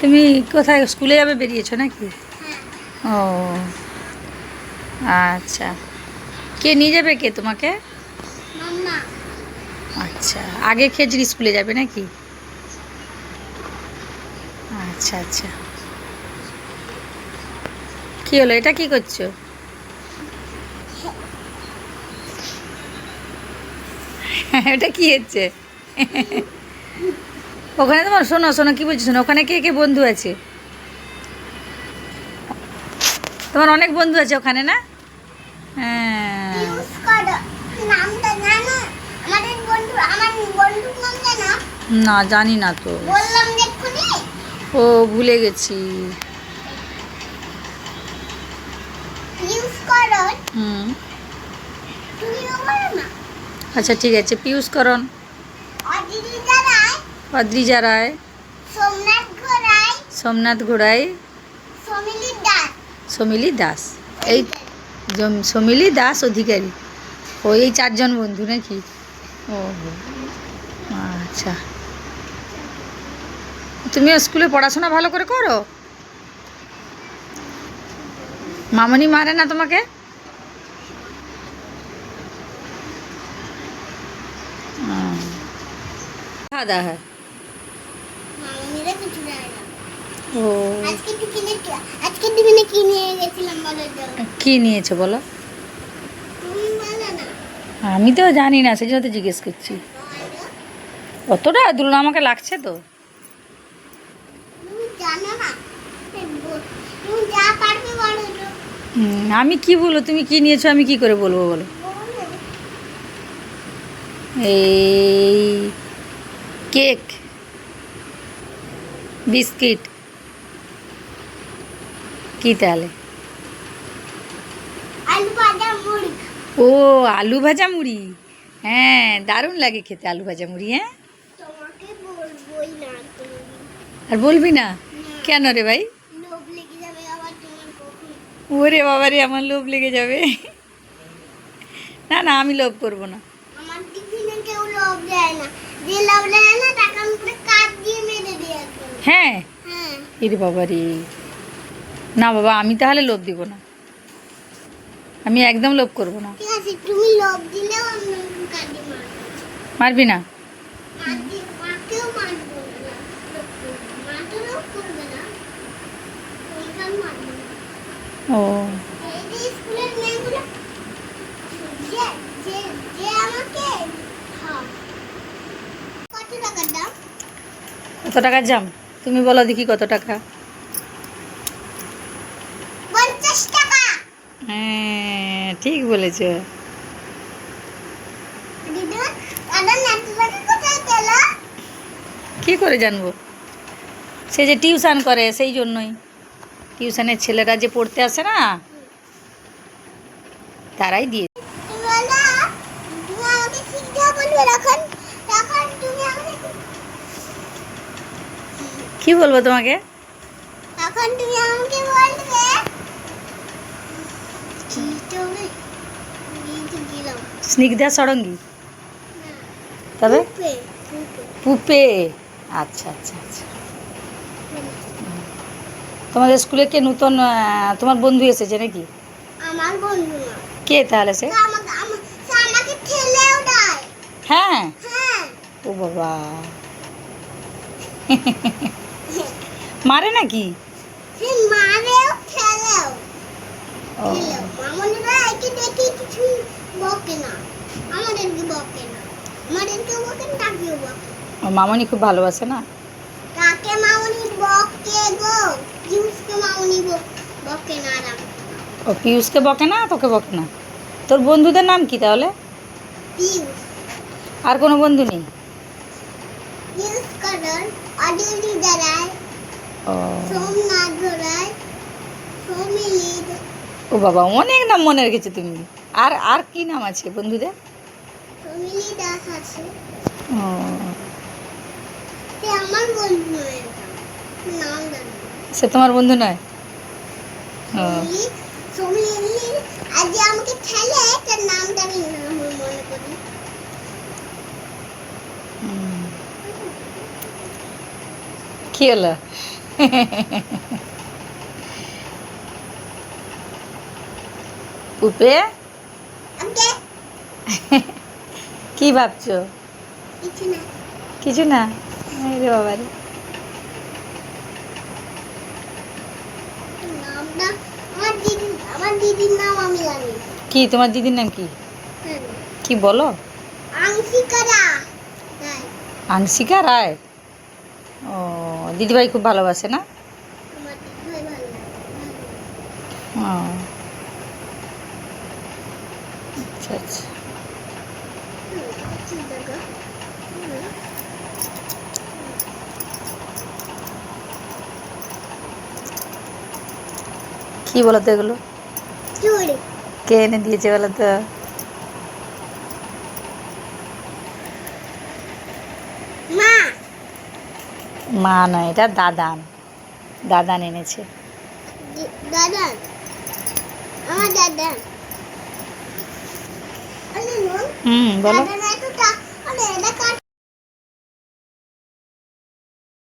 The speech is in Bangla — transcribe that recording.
তুমি কোথায় স্কুলে যাবে বেরিয়েছো নাকি? ও আচ্ছা, কে নিয়ে যাবে কে তোমাকে? মাম্মা। আচ্ছা, আগে খেজড়ি স্কুলে যাবে নাকি? আচ্ছা আচ্ছা, কি হলো, এটা কি করছো? এটা কি হচ্ছে? ওখানে তোমার, শোনো শোনো কি বলছো, শোনো, ওখানে কে কে বন্ধু আছে? তোমার অনেক বন্ধু আছে ওখানে না? হ্যাঁ। পিউষ করো নামটা জানো? আমাদের বন্ধু, আমার বন্ধুর নাম জানো? না জানি না তো। বললাম দেখুনি। ও ভুলে গেছি। পিউষ করো। হুম। তুমিও বলো না। আচ্ছা ঠিক আছে, পিয়ুষকরণ, অদ্রিজা রায়, অদ্রিজা রায়, সোমনাথ ঘোড়াই, সোমনাথ ঘোড়াই, সমিলি দাস। সমিলি দাস। এই সমিলি দাস অধিকারী। ও এই চারজন বন্ধু নাকি? ও আচ্ছা, তুমিও স্কুলে পড়াশোনা ভালো করে করো? মামনি মারে না তোমাকে? খাওয়া দাওয়া হয়? মামনিরা কিছু দেয় না। ও আজকে টিফিনে কি নিয়ে গেছিলাম বলো তো? কি নিয়েছো বলো? তুমি বলো না। আমি তো জানি না, সেই জন্য তো জিজ্ঞেস করছি। অতটা দুলনা আমাকে লাগছে তো। তুমি জানো না। তুমি যা পারবে বলো তো। আমি কি বলবো, তুমি কি নিয়েছো আমি কি করে বলবো বলো? বলো। এই কেক, বিস্কিট, কি তাহলে? আলু ভাজা মুড়ি। ও আলু ভাজা মুড়ি, হ্যাঁ দারুণ লাগে খেতে আলু ভাজা মুড়ি। হ্যাঁ, তোমাকে বলবোই না তুমি। আর বলবি না? কেন রে ভাই? লোভ লেগে যাবে আবার তোমার কখন। ওরে বাবারে, আমার লোভ লেগে যাবে। না না, আমি লোভ করবো না। আমার টিফিনে কেউ লোভ দেয় না। যে লোভ দেয় না তাকে আমি পুরো কাঠ দিয়ে মেরে দিয়ে আসবো। হ্যাঁ, হ্যাঁ। এরে বাবারে, না বাবা আমি তাহলে লোভ দিব না, আমি একদম লোভ করবো না। ঠিক আছে, তুমি লোভ দিলেও আমি কাঠ দিয়ে মারবো। মারবি না? মাকেও মারবো না। মা তো লোভ করবে না। তোমাকে আমি মারবো না। ও এই যে স্কুলের মেয়েগুলো, যে যে যে আমাকে হ্যাঁ, কত টাকা দাও? কত টাকার জাম? তুমি বলো দেখি কত টাকা? 50 টাকা। হ্যাঁ ঠিক বলেছো। দিদিমা, দাদা এত টাকা কোথায় পেল? কি করে জানবো? সে যে টিউশন করে সেই জন্যই, টিউশনের ছেলেরা যে পড়তে আসে না, তারাই দিয়ে। তুমি বলো, তুমি আমাকে শিক্ষা বলবে তখন, তখন তুমি আমাকে কি বলবো তোমাকে? তখন তুমি আমাকে বলবে কি তুমি দিতে দিলাম স্নিগ্ধা সরঙ্গী, না তবে পে পে পুপে। আচ্ছা আচ্ছা আচ্ছা, তোমাদের স্কুলে কে নতুন তোমার বন্ধু এসেছে নাকি? আমার বন্ধু না। কে তাহলে সে? তো সে আমাকে ঠেলেও দেয়। হ্যাঁ, হ্যাঁ। ও বাবা, মারে নাকি? সে মারেও ঠেলেও। ও মামনিরা একে দেখে কিছু বকে না, আমাদেরকে বকে না, আমাদেরকে বকে না, তাকেও বকে। ও মামনি খুব ভালোবাসে না? কাকে মামনি বকে গো? পিউষকে মামনি বকে না আর আমাকে না। ও পিয়ুষকে বকে না, তোকে বকে না? তোর বন্ধুদের নাম কি তাহলে? পিউষ, আর কোনো বন্ধু নেই? পিউষ করণ, অদ্রিজা রায়, ও সোমনাথ ঘোড়াই, সমিলি। ও বাবা, অনেক নাম মনে রেখেছো তুমি। আর আর কি নাম আছে বন্ধুদের? সমিলি দাস আছে। ও সে আমার বন্ধু নয়, এটা নাম জানি না। সে তোমার বন্ধু নয়? ও সমিলি, সমিলি আজ আমাকে ঠেলে তার নামটা আমি মনে করি। হুম। কি হলো? পুপে আমাকে কি ভাবছো? কিছু না। কিছু না। রে বাবা রে। নামটা আমার দিদির নাম আমি জানি। কি তোমার দিদির নাম কি? হ্যাঁ, কি বলো? আংশিকারা। তাই আংশিকা রায়। ও, দিদিভাই খুব ভালোবাসে না? আমার দিদিভাই ভালো লাগে। ও আচ্ছা আচ্ছা। ঠিক দেখো। কি বলো তো এগুলো? চুড়ি। কে এনে দিয়েছে বলো তো? মা। মা নয়, এটা দাদান। দাদান এনেছে। দাদা। আমার দাদা। আরে নো। বলো। দাদা